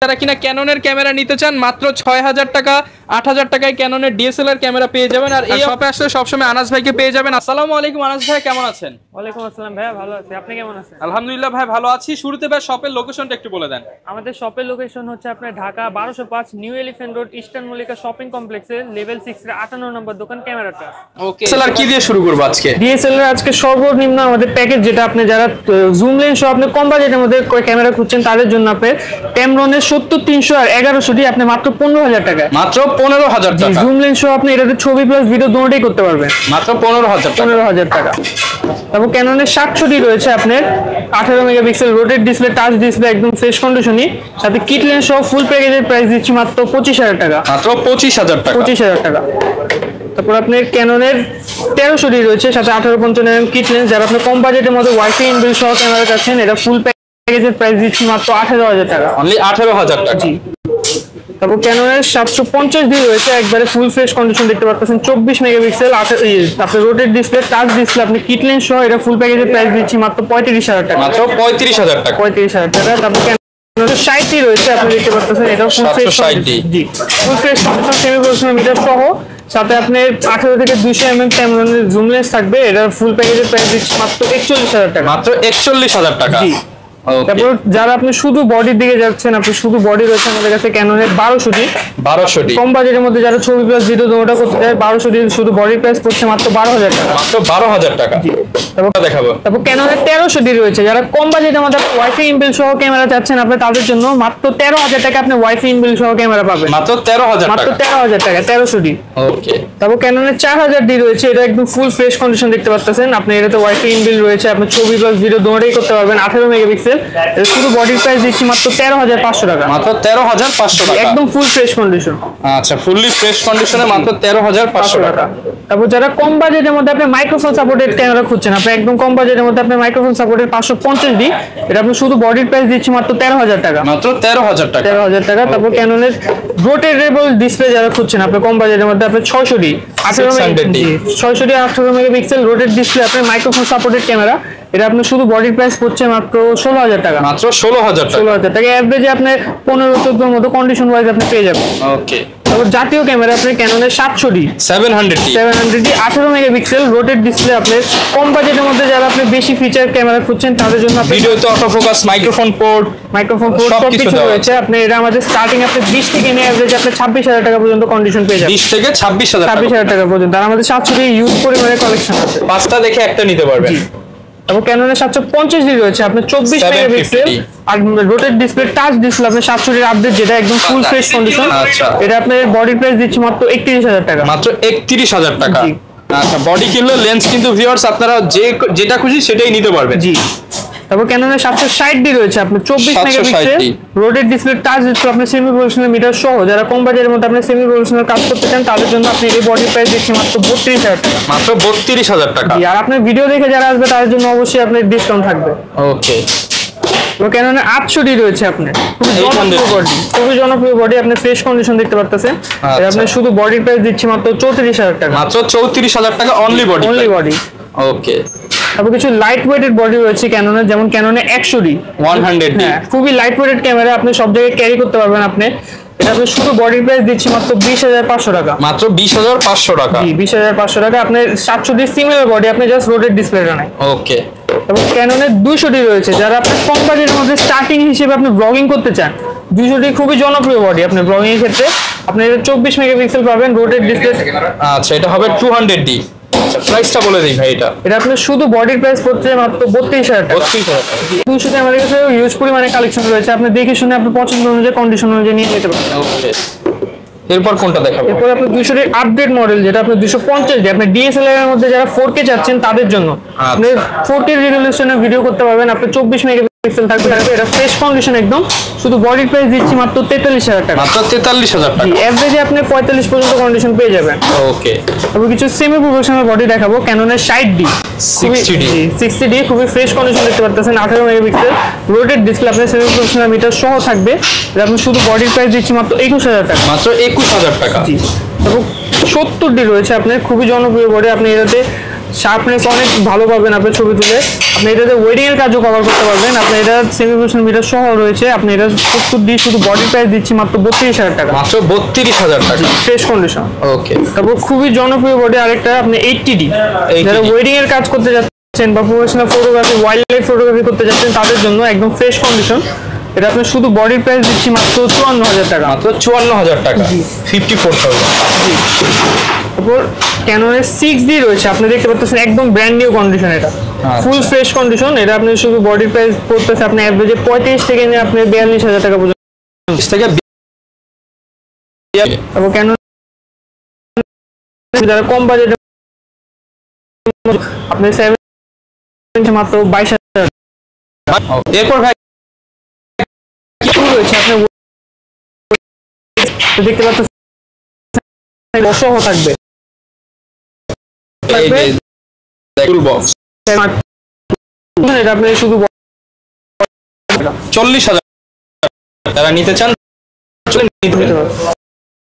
যারা কিনা ক্যাননের ক্যামেরা নিতে চান মাত্র ৬০০০ টাকা ৮০০০ টাকায় ক্যাননের ডিএসএলআর ক্যামেরা পেয়ে যাবেন। আর এই শপে আসলে সবসময় আনাস ভাইকে পেয়ে যাবেন। আসসালামু আলাইকুম আনাস ভাই, কেমন আছেন? ওয়ালাইকুম আসসালাম ভাইয়া, ভালো আছি। আপনি কেমন আছেন? আলহামদুলিল্লাহ ভাই, ভালো আছি। শুরুতে ভাই শপের লোকেশনটা একটু বলে দেন। আমাদের শপের লোকেশন হচ্ছে আপনার Dhaka ১২০৫ new elephant road eastern Mallika shopping কমপ্লেক্সে লেভেল 6 এর 58 নম্বর দোকান ক্যামেরাটা। ওকে, ডিএসএলআর কি দিয়ে শুরু করব আজকে? ডিএসএলআর আজকে সর্বনিম্ন আমাদের প্যাকেজ, যেটা আপনি যারা জুম লেন্স সহ আপনি কম বাজেটের মধ্যে ক্যামেরা খুঁজছেন তাদের জন্য আপনি Tamron-এর ৭০-৩০০ আর ১১০০ আপনি মাত্র ১৫০০০ টাকা। মাত্র ১৫০০০ টাকা। জুম লেন্স সহ আপনি এটাতে ছবি প্লাস ভিডিও দুটোই করতে পারবেন মাত্র ১৫০০০ টাকা। তারপর ক্যাননের ৭০০ রয়েছে আপনার 18 megapixel rotate display, touch display, একদম ফ্রেশ কন্ডিশনই, সাথে কিট লেন্স সহ ফুল প্যাকেজের প্রাইস দিচ্ছি মাত্র ২৫০০০ টাকা। মাত্র ২৫০০০ টাকা। ২৫০০০ টাকা। তারপর আপনার ক্যাননের ১৩০০ রয়েছে, সাথে 1855 কিট লেন্স। যারা আপনি কম বাজেটের মধ্যে ওয়াইফাই ইনবিল্ট সহ ক্যামেরা চাচ্ছেন, এটা ফুল প্যাকেজের প্রাইস দিচ্ছি মাত্র ১৮০০০ টাকা। অনলি ১৮০০০ টাকা। জি। তারপর ক্যাননের ৭৫০ রয়েছে, একবারে ফুল ফ্রেশ কন্ডিশন দেখতে পাচ্ছেন, ২৪ মেগাপিক্সেল, আপনার রোটেট ডিসপ্লে, টাচ ডিসপ্লে, আপনি কিট লেন্স সহ এটা ফুল প্যাকেজের প্রাইস দিচ্ছি মাত্র ৩৫০০০ টাকা। মাত্র ৩৫০০০ টাকা। ৩৫০০০ টাকা। তারপর ক্যাননের ৬০ রয়েছে, আপনি দেখতে পাচ্ছেন, এটা ফুল ফ্রেশ কন্ডিশন। জি, full fresh condition, semi professional meter সহ, সাথে আপনি 18 থেকে 200 mm Tamron-এর জুম লেন্স থাকবে। এটা ফুল প্যাকেজের প্রাইস দিচ্ছি মাত্র ৪১০০০ টাকা। মাত্র ৪১০০০ টাকা। জি। তারপর যারা আপনি শুধু বডির দিকে যাচ্ছেন, আপনি শুধু বডি রয়েছে আমাদের কাছে ক্যাননের ১২০০ কম বাজেটের মধ্যে যারা ছবি প্লাস ভিডিও দুটোটা করতে চায়, ১২০০ শুধু বডির প্রাইস পড়ছে মাত্র ১২০০০ টাকা। মাত্র ১২০০০ টাকা। জি। তারপর দেখাবো। তারপর ক্যাননের ১৩০০ রয়েছে, যারা কম বাজেটের মধ্যে ওয়াইফাই ইনবিল্ট সহ ক্যামেরা চাচ্ছেন আপনি, তাদের জন্য মাত্র ১৩০০০ টাকা আপনি ওয়াইফাই ইনবিল্ট সহ ক্যামেরা পাবেন। মাত্র ১৩০০০ টাকা। মাত্র ১৩০০০ টাকা, ১৩০০। ওকে। তারপর ক্যাননের ৪০০০ রয়েছে, এটা একদম ফুল ফ্রেশ কন্ডিশন দেখতে পাচ্ছেন। আপনি এটাতে ওয়াইফাই ইনবিল্ট রয়েছে, আপনি ছবি প্লাস ভিডিও দুটোই করতে পারবেন। 18 মেগাপিক্সেল, এটা শুধু বডির প্রাইস দিচ্ছি মাত্র ১৩৫০০ টাকা। মাত্র ১৩৫০০ টাকা। একদম ফুল ফ্রেশ কন্ডিশন। আচ্ছা, ফুললি ফ্রেশ কন্ডিশনে মাত্র ১৩৫০০ টাকা। তারপর যারা কম বাজেটের মধ্যে আপনি মাইক্রোফোন সাপোর্টেড ক্যামেরা খুঁজছেন, আপনি একদম কম বাজেটের মধ্যে আপনি মাইক্রোফোন সাপোর্টেড ৫৫০D, এটা আপনি শুধু বডির প্রাইস দিচ্ছি মাত্র ১৩০০০ টাকা। মাত্র ১৩০০০ টাকা। ১৩০০০ টাকা। তারপর ক্যাননের রোটেটেবল ডিসপ্লে যারা খুঁজছেন, আপনি কম বাজেটের মধ্যে আপনি ৬০০D 18 মেগাপিক্সেল রোটেট ডিসপ্লে, আপনি মাইক্রোফোন সাপোর্টেড ক্যামেরা, এটা আপনার শুধু বডির প্রাইস পড়ছে মাত্র ১৬০০০ টাকা। মাত্র ১৬০০০ টাকা। ১৬০০০ টাকা এভারেজে আপনি ১৫-১৪ মতো কন্ডিশন ওয়াইজ আপনি পেয়ে যাবেন। ওকে। তারপর জাতীয় ক্যামেরা আপনি ক্যাননের ৭০০D 700D 18 মেগাপিক্সেল রোটেট ডিসপ্লে, আপনার কম বাজেটের মধ্যে যারা আপনি বেশি ফিচার ক্যামেরা খুঁজছেন তাদের জন্য ভিডিওতে অটো ফোকাস, মাইক্রোফোন পোর্ট সবকিছু রয়েছে। আপনি এটা আমাদের স্টার্টিং আপনি ২০ থেকে নিয়ে এভারেজ আপনি ২৬০০০ টাকা পর্যন্ত কন্ডিশন পেয়ে যাবেন। ২০ থেকে ২৬০০০ টাকা পর্যন্ত। আর আমাদের ৭০০D ইউজ পরিমাণে কালেকশন আছে, ৫টা দেখে একটা নিতে পারবেন। তারপর ক্যাননের ৭৫০D রয়েছে, আপনার ২৪ মেগাপিক্সেল আর রোটেট ডিসপ্লে, টাচ ডিসপ্লে, আপনার ৭০০D আপডেট, যেটা একদম ফুল ফ্রেশ কন্ডিশন। আচ্ছা, এটা আপনার বডির প্রাইস দিচ্ছি মাত্র ৩১০০০ টাকা। মাত্র ৩১০০০ টাকা। আচ্ছা, বডি কিনলে লেন্স কিন্তু ভিউয়ার্স আপনারা যেটা খুশি সেটাই নিতে পারবেন। জি। তারপর ক্যাননের ৭৬০D রয়েছে, আপনার ২৪ megapixel rotate display, touch display, আপনি সেমি প্রফেশনাল মিটার সহ, যারা কম বাজেটের মধ্যে আপনি সেমি প্রফেশনাল কাজ করতে চান তাদের জন্য আপনি এই বডি প্রাইস দিচ্ছি মাত্র ৩২০০০ টাকা। মাত্র ৩২০০০ টাকা। আর আপনার ভিডিও দেখে যারা আসবে তাদের জন্য অবশ্যই আপনার ডিসকাউন্ট থাকবে। ওকে। ক্যাননের ৮০০D রয়েছে, আপনার খুবই জনপ্রিয় বডি, আপনি ফ্রেশ কন্ডিশন দেখতে পাচ্ছেন। আপনি শুধু বডির প্রাইস দিচ্ছি মাত্র ৩৪০০০ টাকা। মাত্র ৩৪০০০ টাকা অনলি বডি। ওকে। তারপর কিছু লাইট ওয়েটেড বডি রয়েছে ক্যাননের, যেমন ক্যাননের ১০০D 100D, খুবই লাইট ওয়েটেড ক্যামেরা, আপনি সব জায়গায় ক্যারি করতে পারবেন। আপনি এটা আপনি শুধু বডি প্রাইস দিচ্ছি মাত্র ২০৫০০ টাকা। মাত্র ২০৫০০ টাকা। জি, ২০৫০০ টাকা। আপনি ৭০০D সিমিলার বডি, আপনি জাস্ট রোটেট ডিসপ্লেটা নাই। ওকে। এবং ক্যাননের ২০০D রয়েছে, যারা আপনার কম বাজেটের মধ্যে স্টার্টিং হিসেবে আপনি ব্লগিং করতে চান, ২০০D খুবই জনপ্রিয় বডি আপনি ব্লগিং এর ক্ষেত্রে। আপনি এটা ২৪ মেগাপিক্সেল পাবেন রোটেট ডিসপ্লে। আচ্ছা, এটা হবে 200D। আচ্ছা, প্রাইসটা বলে দিই ভাই। এটা আপনার শুধু বডির প্রাইস পড়ছে মাত্র ৩২০০০ টাকা। ৩২০০০ টাকা। ২০০D আমাদের কাছে ইউজ পরিমাণে কালেকশন রয়েছে, আপনি দেখে শুনে আপনি পছন্দ অনুযায়ী কন্ডিশন অনুযায়ী নিয়ে নিতে পারেন। ওকে। এরপর কোনটা দেখাবো? এরপর আপনি ২০০D আপডেট মডেল, যেটা আপনি ২৫০D, আপনি ডিএসএলআর এর মধ্যে যারা 4K চাচ্ছেন তাদের জন্য আপনি 4K রেজোলিউশনে ভিডিও করতে পারবেন। আপনি ২৪ মেগাপিক্সেল থাকবে, এটা ফ্রেশ কন্ডিশন একদম, শুধু বডির প্রাইস দিচ্ছি মাত্র ৪৩০০০ টাকা। মাত্র ৪৩০০০ টাকা। এভারেজে আপনি ৪৫ পর্যন্ত কন্ডিশন পেয়ে যাবেন। ওকে। তারপর কিছু সেমি প্রফেশনাল বডি দেখাবো, ক্যাননের ৬০D 60D, খুবই ফ্রেশ কন্ডিশন দেখতে পাচ্ছেন, 18 মেগাপিক্সেল রোটেট ডিসপ্লে, আপনার সেমি প্রফেশনাল মিটার সহ থাকবে। আপনি শুধু বডির প্রাইস দিচ্ছি মাত্র ২১০০০ টাকা। মাত্র ২১০০০ টাকা। তারপর ৭০D রয়েছে, আপনার খুবই জনপ্রিয় বডি, আপনি এটাতে শার্পনেস অনেক ভালো পাবেন আপনি ছবি তুলে। আপনি এটাতে ওয়েডিং এর কাজও কভার করতে পারবেন। আপনি এটা সেমি প্রফেশনাল মিটার সহ রয়েছে। আপনি এটা 70 দিয়ে শুধু বডি প্রাইস দিচ্ছি মাত্র 32,000 টাকা। মাত্র 32,000 টাকা, ফ্রেশ কন্ডিশন। ওকে। তারপর খুবই জনপ্রিয় বডি আরেকটা আপনি 80D, যারা ওয়েডিং এর কাজ করতে যাচ্ছেন বা professional photography, wild life photography করতে যাচ্ছেন তাদের জন্য একদম ফ্রেশ কন্ডিশন। এটা আপনি শুধু বডি প্রাইস দিচ্ছি মাত্র 54,000 টাকা। মাত্র 54,000 টাকা, 54,000। তারপর ক্যাননের 6D রয়েছে, আপনি দেখতে পাচ্ছেন একদম ব্র্যান্ড নিউ কন্ডিশন। এটা ফুল ফ্রেশ কন্ডিশন। এটা আপনি শুধু বডি প্রাইস পড়তেছে আপনি এভারেজে 35 থেকে নিয়ে আপনি 42,000 টাকা পর্যন্ত। তারপর ক্যানন যারা কম বাজেটে আপনি 7 মাত্র 22,000। এরপর ভাই কি রয়েছে আপনি দেখতে পাচ্ছেন সহ থাকবে। এটা আপনি শুধু 40,000 যারা নিতে চান চলে নিতে পারেন।